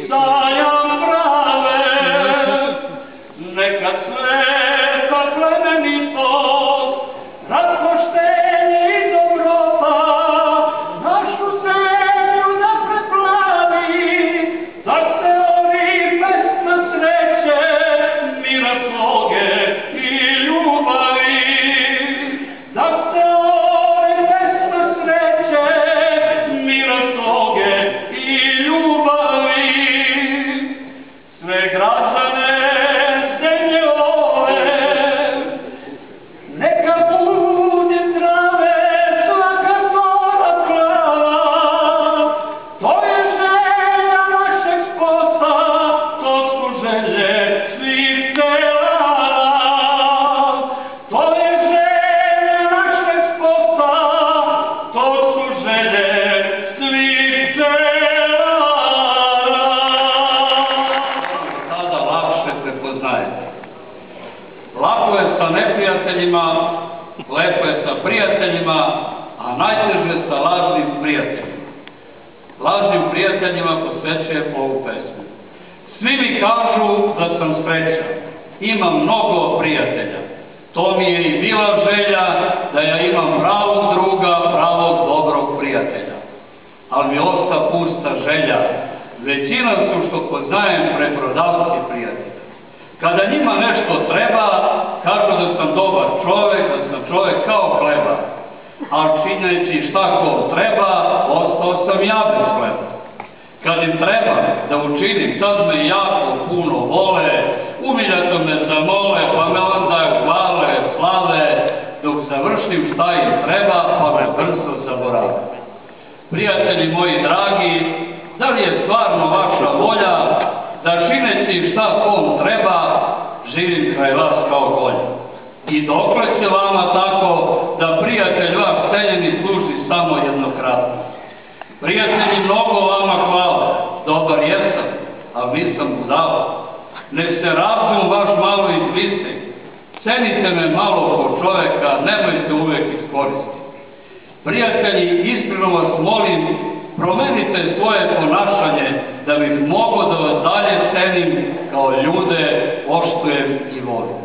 sajam prave, neka sveta plemenitost, raspoštenje i dobrota, našu zemlju da preplavi, da se ovi pesma sreće, mira sloge i ljubavi, da se ovi pesma sreće, mira sloge i ljubavi, sve građane zemlje ove, neka bude zdrave svaka zora plava, to je želja našeg sposa, to su želje svih celara, to je želja našeg sposa, to su želje svih celara. Sada lakše prepoznajete. Lako je sa neprijateljima, lepo je sa prijateljima, a najteže sa lažnim prijateljima. Lažnim prijateljima posvećujem ovu pesmu. Svi mi kažu da sam srećan, imam mnogo prijatelja. To mi je i bila želja da ja imam pravog druga, pravog dobrog prijatelja. Ali mi osta pusta želja. Većina su što poznajem preprodavci prijatelja. Kada njima nešto treba, kažu da sam dobar čovek, da sam čovek kao hleba. A činjeći šta ko treba, ostao sam ja bez hleba. Kad im treba da učinim, sad me jako puno vole, umiljato me zamole, pa me onda hvale, slave, dok završim šta im treba, pa me brzo zaborave. Prijatelji moji dragi, da li je stvarno vaša volja da čineći šta kom treba, živim kraj vas kao golja? I dokle će vama tako da prijatelj vaš seljeni služi samo jednokratno? Prijatelji, mnogo vama hvale, dobar jesam, a nisam budala. Nek se razum vaš malo izvisi, cenite me malo kao čoveka, nemojte uvek iskoristiti. Prijatelji, iskreno vas molim, promenite svoje ponašanje da bih mogao da vas dalje cenim kao ljude, poštujem i volim.